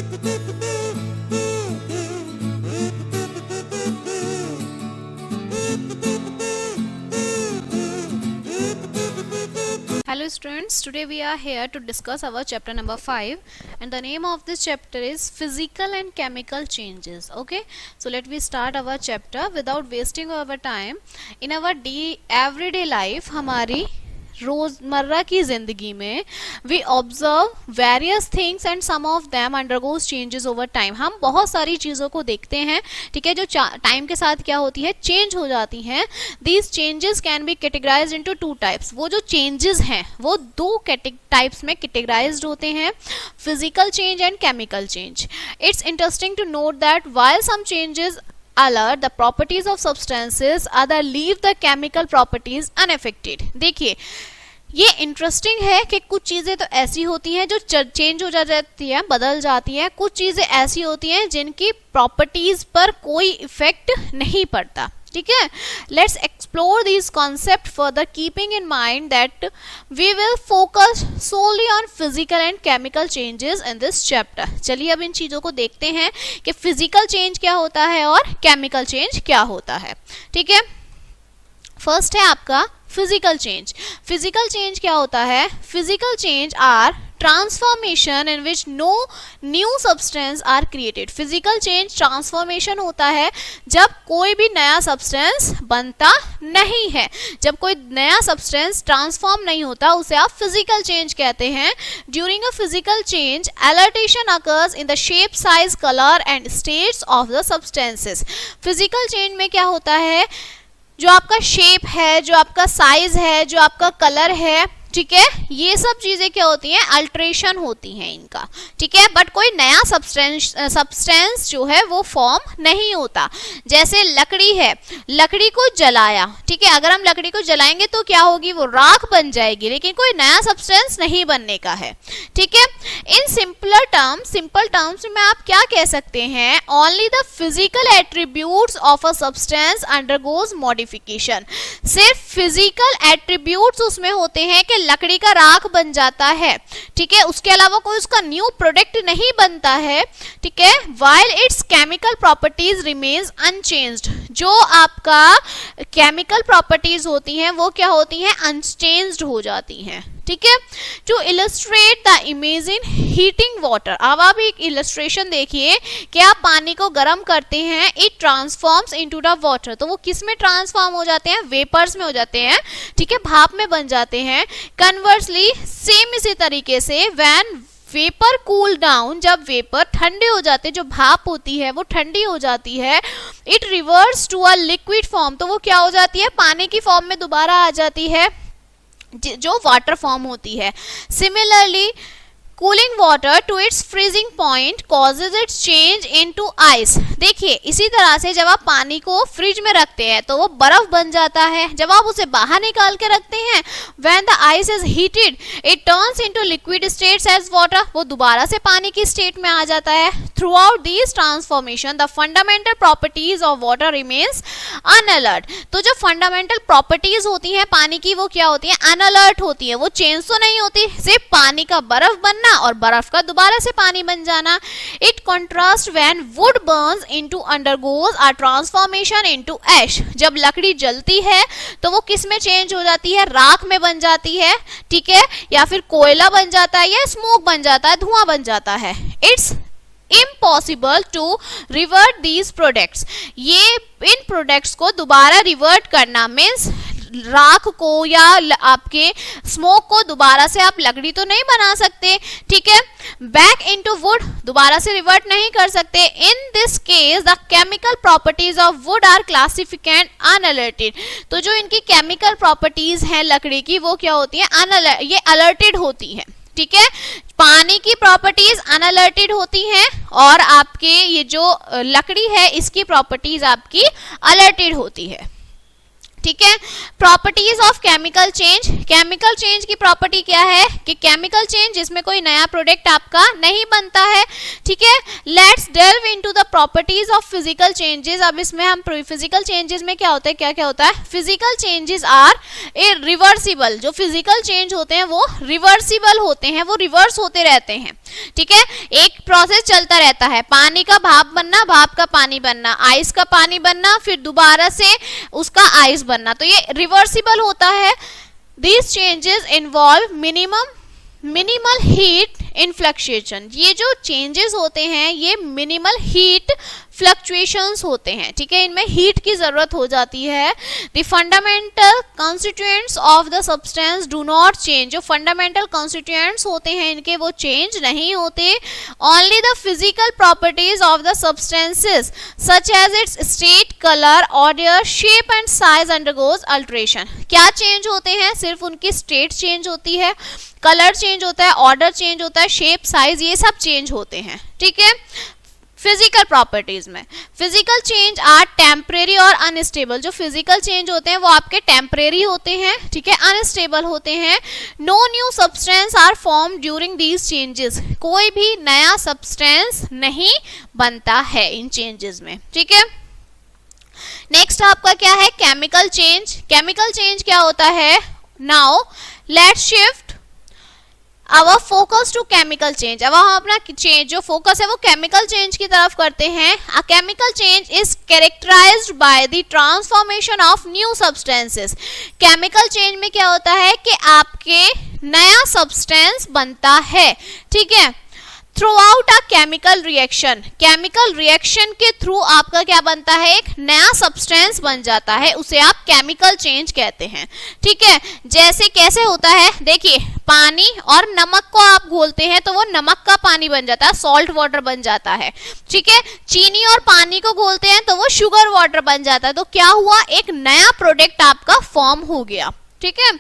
Hello students, today we are here to discuss our chapter number 5 and the name of this chapter is physical and chemical changes. Okay, so let me start our chapter without wasting our time. In our everyday life, हमारी रोजमर्रा की जिंदगी में we observe various things and some of them undergoes changes over time. हम बहुत सारी चीज़ों को देखते हैं, ठीक है, जो टाइम के साथ क्या होती है, चेंज हो जाती हैं. These changes can be categorised into two types. वो जो चेंजेस हैं वो दो टाइप्स में कैटेगराइज्ड होते हैं, physical change and chemical change. It's interesting to note that while some changes alter the properties of substances, other leave the chemical properties unaffected. देखिए ये इंटरेस्टिंग है कि कुछ चीज़ें तो ऐसी होती हैं जो चेंज हो जाती हैं, बदल जाती हैं. कुछ चीज़ें ऐसी होती हैं जिनकी प्रॉपर्टीज पर कोई इफेक्ट नहीं पड़ता. ठीक है, let's explore this concept further keeping in mind that we will focus solely on physical and chemical changes in this chapter. चलिए अब इन चीज़ों को देखते हैं कि फिजिकल चेंज क्या होता है और केमिकल चेंज क्या होता है. ठीक है, फर्स्ट है आपका फिजिकल चेंज. फिजिकल चेंज क्या होता है? Physical change or transformation in which no new substance are created. Physical change transformation होता है जब कोई भी नया सब्सटेंस बनता नहीं है. जब कोई नया सब्सटेंस ट्रांसफॉर्म नहीं होता उसे आप फिजिकल चेंज कहते हैं. During a physical change alteration occurs in the shape, size, colour and states of the substances. Physical change में क्या होता है, जो आपका शेप है, जो आपका साइज है, जो आपका कलर है, ठीक है, ये सब चीजें क्या होती हैं, अल्ट्रेशन होती हैं इनका. ठीक है, बट कोई नया सब्सटेंस जो है वो फॉर्म नहीं होता. जैसे लकड़ी है, लकड़ी को जलाया, ठीक है, अगर हम लकड़ी को जलाएंगे तो क्या होगी, वो राख बन जाएगी, लेकिन कोई नया सब्सटेंस नहीं बनने का है. ठीक है, इन सिंपल टर्म्स में आप क्या कह सकते हैं, only the physical attributes of a substance undergoes modification. सिर्फ फिजिकल एट्रीब्यूट्स उसमें होते हैं कि लकड़ी का राख बन जाता है. ठीक है, उसके अलावा कोई उसका न्यू प्रोडक्ट नहीं बनता है. ठीक है, while it's chemical properties remains unchanged. जो आपका केमिकल प्रॉपर्टीज होती हैं वो क्या होती हैं, अनचेंज्ड हो जाती हैं. ठीक है, to illustrate the imagine heating water. अब आप एक इलस्ट्रेशन देखिए कि आप पानी को गर्म करते हैं, it transforms into the water. तो वो किस में ट्रांसफॉर्म हो जाते हैं, वेपर्स में हो जाते हैं. ठीक है, भाप में बन जाते हैं. कन्वर्सली सेम इसी तरीके से व्हेन वेपर कूल डाउन, जब वेपर ठंडे हो जाते हैं, जो भाप होती है वो ठंडी हो जाती है, it reverse to a liquid form. तो वो क्या हो जाती है, पानी की फॉर्म में दोबारा आ जाती है जो वाटर फॉर्म होती है. Similarly cooling water to its freezing point causes its change into ice. देखिए इसी तरह से जब आप पानी को फ्रिज में रखते हैं तो वो बर्फ बन जाता है. जब आप उसे बाहर निकाल के रखते हैं, when the ice is heated it turns into liquid states as water. वो दोबारा से पानी की स्टेट में आ जाता है. Throughout these transformation the fundamental properties of water remains unaltered. तो जो फंडामेंटल प्रॉपर्टीज होती हैं पानी की वो क्या होती हैं, अनअलर्ट होती है. वो चेंज तो नहीं होती, सिर्फ पानी का बर्फ बनना और बर्फ का दोबारा से पानी बन जाना. It contrast when wood burns into undergoes a transformation into ash. जब लकड़ी जलती है तो वो किस में चेंज हो जाती है, राख में बन जाती है. ठीक है, या फिर कोयला बन जाता है, या स्मोक बन जाता है, धुआं बन जाता है. It's impossible to revert these products. ये इन प्रोडक्ट्स को दोबारा रिवर्ट करना मीन्स राख को या आपके स्मोक को दोबारा से आप लकड़ी तो नहीं बना सकते. ठीक है, बैक इनटू वुड दोबारा से रिवर्ट नहीं कर सकते. In this case the chemical properties of wood are classified unaltered. तो जो इनकी केमिकल प्रॉपर्टीज हैं लकड़ी की वो क्या होती हैं, ये अलर्टेड होती हैं. ठीक है, पानी की प्रॉपर्टीज अनअलर्टेड होती हैं और आपके ये जो लकड़ी है इसकी प्रॉपर्टीज आपकी अलर्टेड होती है. ठीक है। Properties of chemical change, chemical change की प्रॉपर्टी क्या है कि केमिकल चेंज जिसमें कोई नया प्रोडक्ट आपका नहीं बनता है, ठीक है। Let's delve into the properties of physical changes. अब इसमें हम फिजिकल चेंजेस में क्या होता है, क्या क्या होता है, फिजिकल चेंजेस आर रिवर्सिबल। जो फिजिकल चेंज होते हैं वो रिवर्सिबल होते हैं, वो रिवर्स होते रहते हैं, ठीक है। एक प्रोसेस चलता रहता है, पानी का भाप बनना, भाप का पानी बनना, आइस का पानी बनना, फिर दोबारा से उसका आइस बनना, तो ये रिवर्सिबल होता है। These changes involve minimal heat in fluctuation. ये जो चेंजेस होते हैं ये मिनिमल हीट फ्लक्चुएशंस होते हैं, ठीक है, इनमें हीट की जरूरत हो जाती है। The fundamental constituents of the substance do not change. जो फंडामेंटल कॉन्स्टिट्यूएंट्स होते हैं इनके वो चेंज नहीं होते। Only the physical properties of the substances such as its state, colour, order, shape and size undergoes alteration. क्या चेंज होते हैं, सिर्फ उनकी स्टेट चेंज होती है, कलर चेंज होता है, ऑर्डर चेंज होता है, शेप, साइज, ये सब चेंज होते हैं, ठीक है। फिजिकल प्रॉपर्टीज में फिजिकल चेंज आर टेम्परेरी और अनस्टेबल। जो फिजिकल चेंज होते हैं वो आपके टेम्परेरी होते हैं, ठीक है, अनस्टेबल होते हैं। No new substance are form during these changes. कोई भी नया सब्सटेंस नहीं बनता है इन चेंजेस में, ठीक है। नेक्स्ट आपका क्या है, केमिकल चेंज। केमिकल चेंज क्या होता है, now let's shift our focus to chemical change. अब हम अपना चेंज जो फोकस है वो केमिकल चेंज की तरफ करते हैं। A chemical change is characterized by the transformation of new substances. Chemical change में क्या होता है कि आपके नया सब्सटेंस बनता है, ठीक है। Through out a chemical reaction, chemical reaction के थ्रू आपका क्या बनता है, एक नया सब्सटेंस बन जाता है, उसे आप केमिकल चेंज कहते हैं, ठीक है। जैसे कैसे होता है, देखिए पानी और नमक को आप घोलते हैं तो वो नमक का पानी बन जाता है, सॉल्ट वाटर बन जाता है, ठीक है। चीनी और पानी को घोलते हैं तो वो शुगर वाटर बन जाता है, तो क्या हुआ, एक नया प्रोडक्ट आपका फॉर्म हो गया, ठीक है।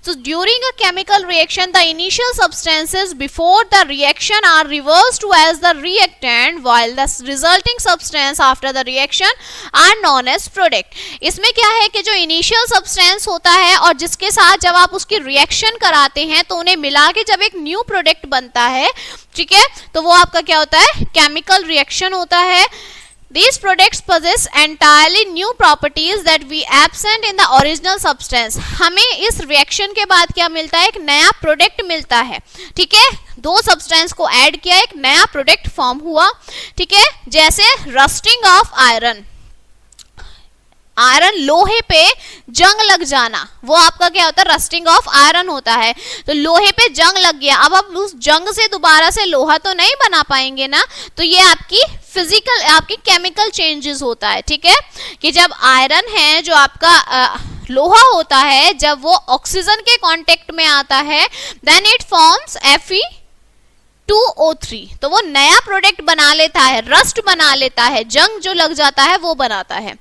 So during a chemical reaction the initial substances before the reaction are reversed to as the reactant while the resulting substance after the reaction are known as product। इसमें क्या है कि जो initial substance होता है और जिसके साथ जब आप उसकी reaction कराते हैं तो उन्हें मिला के जब एक new product बनता है, ठीक है, तो वो आपका क्या होता है, chemical reaction होता है। These products possess entirely new properties that we absent in the original substance। हमें इस रिएक्शन के बाद क्या मिलता है, एक नया प्रोडक्ट मिलता है, ठीक है। दो सब्सटेंस को ऐड किया, एक नया प्रोडक्ट फॉर्म हुआ, ठीक है। जैसे रस्टिंग ऑफ आयरन, आयरन लोहे पे जंग लग जाना, वो आपका क्या होता है, रस्टिंग ऑफ आयरन होता है। तो लोहे पे जंग लग गया, अब आप उस जंग से दोबारा से लोहा तो नहीं बना पाएंगे ना, तो ये आपकी फिजिकल, आपकी केमिकल चेंजेस होता है, ठीक है। कि जब आयरन है जो आपका लोहा होता है, जब वो ऑक्सीजन के कांटेक्ट में आता है देन इट फॉर्म्स Fe2O3, तो वो नया प्रोडक्ट बना लेता है, रस्ट बना लेता है, जंग जो लग जाता है वो बनाता है।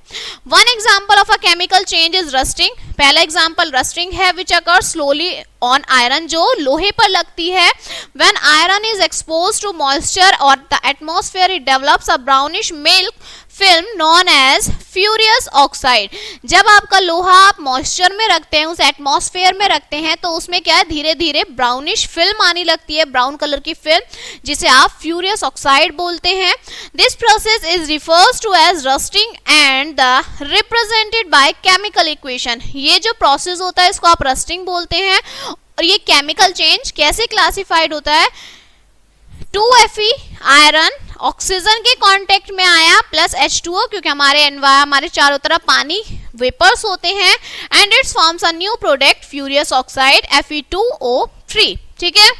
One example of a chemical change is rusting. पहला एग्जाम्पल रस्टिंग है which occur slowly on iron, जो लोहे पर लगती है। When iron is exposed to moisture और the atmosphere it develops a brownish milk film known as furious oxide. जब आपका लोहा आप मॉइस्चर में रखते हैं, उस एटमॉस्फेयर में रखते हैं, तो उसमें क्या है, धीरे धीरे ब्राउनिश फिल्म आने लगती है, ब्राउन कलर की फिल्म, जिसे आप फ्यूरियस ऑक्साइड बोलते हैं। This process is refers to as rusting and the represented by chemical equation. ये जो प्रोसेस होता है इसको आप रस्टिंग बोलते हैं। और ये केमिकल चेंज कैसे क्लासिफाइड होता है, 2Fe आयरन ऑक्सीजन के कांटेक्ट में आया प्लस H2O, क्योंकि हमारे चारों तरफ पानी वेपर्स होते हैं, and it's forms a new product furious oxide Fe2O3, ठीक है।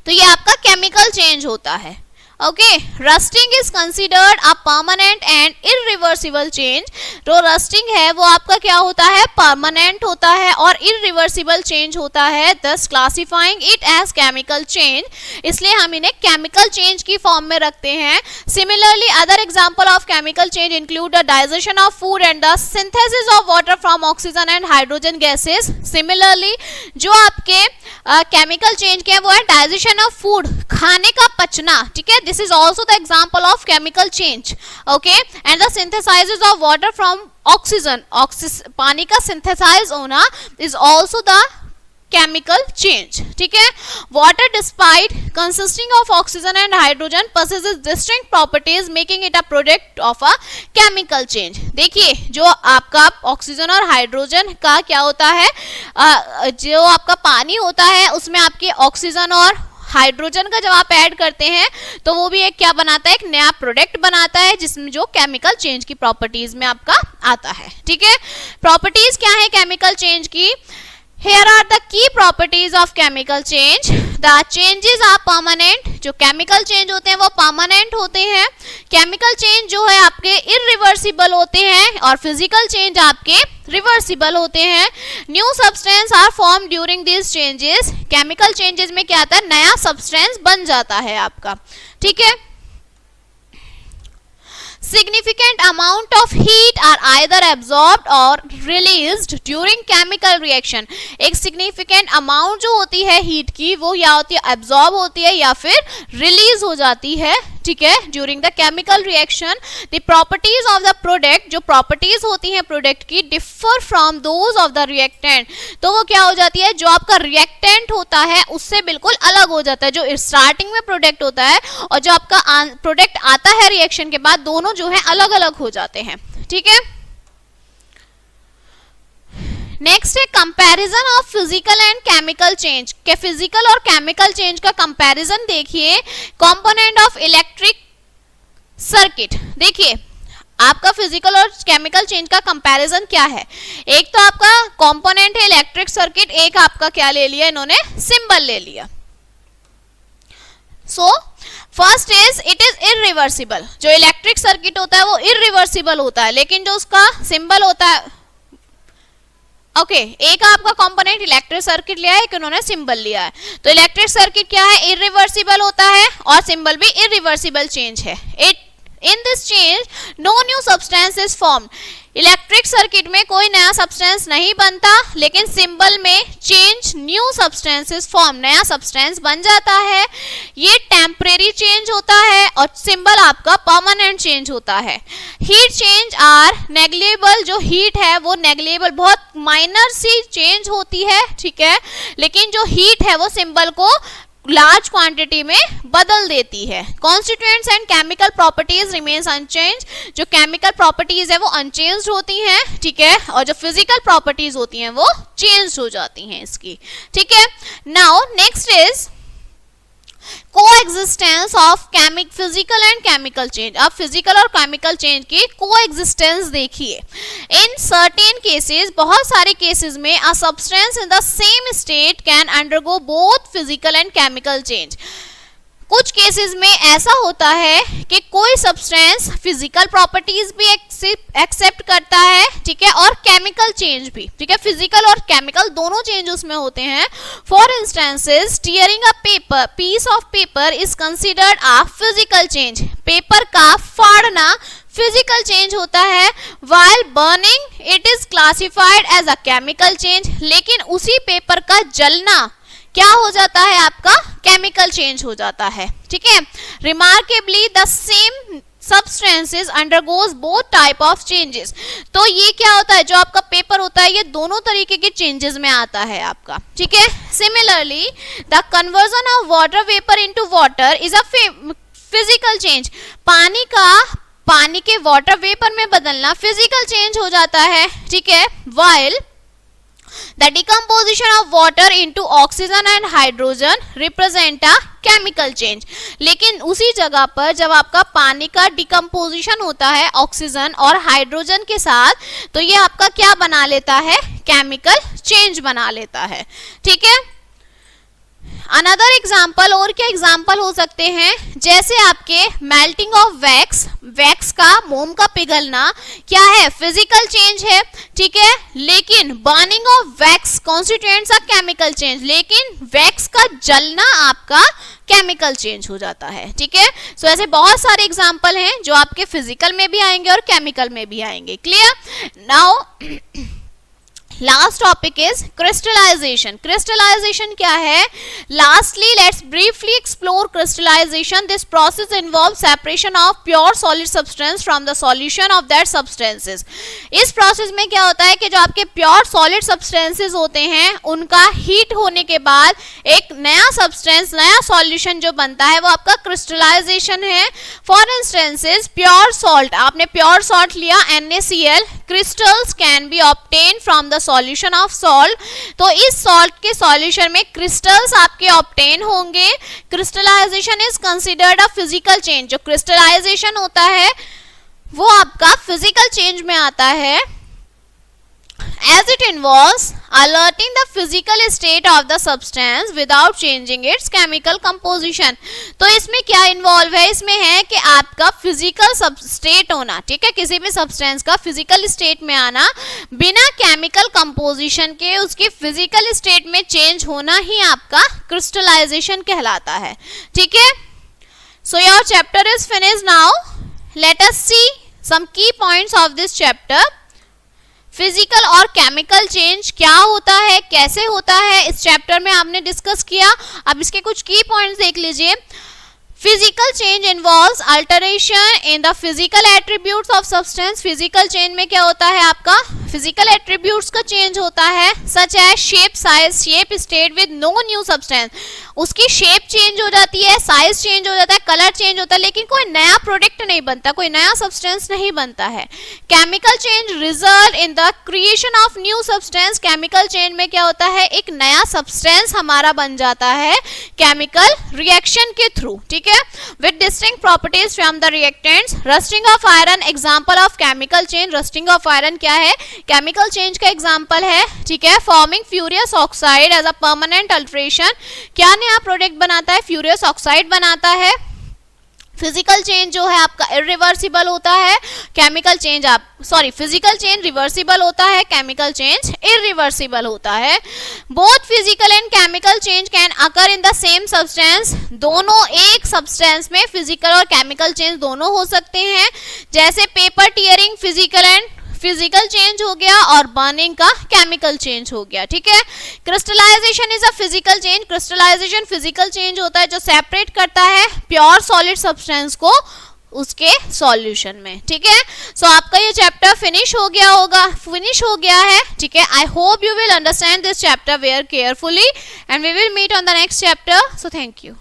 तो ये आपका केमिकल चेंज होता है, okay. Rusting is considered a permanent and irreversible change. जो रस्टिंग है वो आपका क्या होता है, परमानेंट होता है और इररिवर्सिबल चेंज होता है, thus classifying it as chemical change, इसलिए हम इन्हें केमिकल चेंज की फॉर्म में रखते हैं। Similarly other example of chemical change include the digestion of food and the synthesis of water from oxygen and hydrogen gases. Similarly जो आपके chemical change के वो है डाइजेशन ऑफ फूड, खाने का पचना, ठीक है। this is also the example of chemical change. Okay, and the synthesizes of water from oxygen, पानी का synthesize होना is also the chemical change. ठीक है, water despite consisting of oxygen and hydrogen possesses distinct properties making it a product of a chemical change. देखिए, जो आपका oxygen और hydrogen का क्या होता है, जो आपका पानी होता है उसमें आपके ऑक्सीजन और हाइड्रोजन का जब आप ऐड करते हैं तो वो भी एक क्या बनाता है, एक नया प्रोडक्ट बनाता है जिसमें जो केमिकल चेंज की प्रॉपर्टीज में आपका आता है. ठीक है, प्रॉपर्टीज क्या है केमिकल चेंज की? Here are the key properties of chemical change. The changes are permanent. जो chemical change होते हैं वो permanent होते हैं. Chemical change जो है आपके irreversible होते हैं और physical change आपके reversible होते हैं. New substance are formed during these changes. Chemical changes में क्या आता है, नया substance बन जाता है आपका. ठीक है, significant amount of heat are either absorbed or released during chemical reaction. एक significant amount जो होती है heat की वो या होती है absorb होती है या फिर release हो जाती है. ठीक है, during the chemical reaction the properties of the product, जो properties होती हैं product की differ from those of the reactant. तो वो क्या हो जाती है, जो आपका reactant होता है उससे बिल्कुल अलग हो जाता है. जो starting में product होता है और जो आपका product आता है reaction के बाद, दोनों जो है अलग अलग हो जाते हैं. ठीक है, नेक्स्ट है comparison of physical and chemical change. के फिजिकल और केमिकल चेंज का कंपैरिजन देखिए. Component of electric circuit. देखिए, आपका फिजिकल और केमिकल चेंज का कंपैरिजन क्या है? एक तो आपका कंपोनेंट है इलेक्ट्रिक सर्किट, एक आपका क्या ले लिया इन्होंने, सिंबल ले लिया. So first is it is irreversible. जो इलेक्ट्रिक सर्किट होता है वो इरिवर्सिबल होता है, लेकिन जो उसका सिंबल होता है, ओके, एक आपका कंपोनेंट इलेक्ट्रिक सर्किट लिया है, एक उन्होंने सिंबल लिया है. तो इलेक्ट्रिक सर्किट क्या है, इरिवर्सिबल होता है और सिंबल भी इरिवर्सिबल चेंज है. It in this change no new substance is formed. Electric circuit में कोई नया सब्सटेंस नहीं बनता, लेकिन सिंबल में चेंज न्यू सब्सटेंसेस फॉर्म, नया सब्सटेंस बन जाता है. ये टेम्परेरी चेंज होता है और सिंबल आपका परमानेंट चेंज होता है. Heat change are negligible. जो हीट है वो नेग्लिजिबल, बहुत माइनर सी चेंज होती है. ठीक है, लेकिन जो हीट है वो सिंबल को लार्ज क्वांटिटी में बदल देती है. Constituents and chemical properties remains unchange. जो केमिकल प्रॉपर्टीज है वो अनचेंज्ड होती हैं. ठीक है, और जो फिजिकल प्रॉपर्टीज होती हैं वो चेंज हो जाती हैं इसकी. ठीक है, now next is coexistence of physical and chemical change. अब फिजिकल और केमिकल चेंज की कोएग्जिस्टेंस देखिए. इन सर्टेन केसेस, बहुत सारे केसेस में a substance in the same state can undergo both physical and chemical change. कुछ केसेस में ऐसा होता है कि कोई सब्सटेंस फिजिकल प्रॉपर्टीज भी एक्सेप्ट करता है. ठीक है, और केमिकल चेंज भी. ठीक है, फिजिकल और केमिकल दोनों चेंज उसमें होते हैं. For instances, tearing a paper, piece of paper is considered a physical change. Paper का फाड़ना फिजिकल चेंज होता है. while burning it is classified as a chemical change. लेकिन उसी पेपर का जलना क्या हो जाता है, आपका केमिकल चेंज हो जाता है. ठीक है, remarkably the same substances undergoes both type of changes. तो ये क्या होता है, जो आपका पेपर होता है ये दोनों तरीके के चेंजेस में आता है आपका. ठीक है, similarly the conversion of water vapour into water is a physical change. पानी के वाटर वेपर में बदलना फिजिकल चेंज हो जाता है. ठीक है, while the decomposition of water into oxygen and hydrogen represent a chemical change. लेकिन उसी जगह पर जब आपका पानी का डिकम्पोजिशन होता है ऑक्सीजन और हाइड्रोजन के साथ, तो ये आपका क्या बना लेता है, केमिकल चेंज बना लेता है. ठीक है, अनदर एग्जाम्पल, और क्या एग्जाम्पल हो सकते हैं, जैसे आपके मेल्टिंग ऑफ वैक्स, वैक्स का, मोम का पिघलना क्या है, फिजिकल चेंज है. ठीक है, लेकिन burning of wax constituents are chemical change. लेकिन वैक्स का जलना आपका केमिकल चेंज हो जाता है. ठीक है, सो ऐसे बहुत सारे एग्जाम्पल हैं जो आपके फिजिकल में भी आएंगे और केमिकल में भी आएंगे. Clear? Now last topic is crystallization. Crystallization क्या है? Lastly let's briefly explore crystallization. This process involve separation of pure solid substance from the solution of that substances. इस प्रोसेस में क्या होता है कि जो आपके प्योर सॉलिड सब्सटेंसेस होते हैं उनका हीट होने के बाद एक नया सब्सटेंस, नया सॉल्यूशन जो बनता है वो आपका क्रिस्टलाइजेशन है. फॉर इंस्टेंसेस प्योर सॉल्ट, आपने प्योर सॉल्ट लिया NaCl, crystals can be obtain from the solution of salt. तो इस सॉल्ट के सॉल्यूशन में क्रिस्टल्स आपके ऑब्टेन होंगे. Crystallization is considered a physical change. जो क्रिस्टलाइजेशन होता है वो आपका फिजिकल चेंज में आता है, as it involves alerting the physical state of the substance without changing its chemical composition. तो इसमें क्या इन्वॉल्व है? इसमें है कि आपका फिजिकल स्टेट होना, ठीक है, किसी भी सब्सटेंस का फिजिकल स्टेट में आना बिना केमिकल कंपोजिशन के, उसकी फिजिकल स्टेट में चेंज होना ही आपका क्रिस्टलाइजेशन कहलाता है. ठीक है, so your chapter is finished. Now let us see some key points of this chapter. Physical और केमिकल चेंज क्या होता है, कैसे होता है, इस चैप्टर में आपने डिस्कस किया. अब इसके कुछ की पॉइंट्स देख लीजिए. Physical change involves alteration in the physical attributes of substance. Physical change में क्या होता है? आपका फिजिकल एट्रीब्यूट्स का चेंज होता है, such as shape, size. Shape state with no new substance. उसकी शेप चेंज हो जाती है, साइज चेंज हो जाता है, कलर चेंज होता है, लेकिन कोई नया प्रोडक्ट नहीं बनता, कोई नया सब्सटेंस नहीं बनता है. Chemical change result in the creation of new substance. Chemical change में क्या होता है? एक नया सब्सटेंस हमारा बन जाता है केमिकल रिएक्शन के थ्रू. ठीक है, with distinct properties from the reactants. rusting of iron example of chemical change. rusting of iron क्या है? chemical change का example है. ठीक है, forming furious oxide as a permanent alteration. क्या नया प्रोडक्ट बनाता है? फ्यूरियस ऑक्साइड बनाता है. फिजिकल चेंज जो है आपका इरिवर्सिबल होता है, chemical change physical change reversible होता है, केमिकल चेंज इरिवर्सिबल होता है. Both physical and chemical change can occur in the same substance. दोनों एक सब्सटेंस में फिजिकल और केमिकल चेंज दोनों हो सकते हैं. जैसे पेपर टीयरिंग फिजिकल चेंज हो गया और बर्निंग का केमिकल चेंज हो गया. ठीक है, crystallization is a physical change. Crystallization physical change होता है जो सेपरेट करता है प्योर सॉलिड सब्सटेंस को उसके सॉल्यूशन में. ठीक है, सो आपका ये चैप्टर फिनिश हो गया है. ठीक है, I hope you will understand this chapter very carefully and we will meet on the next chapter. So thank you.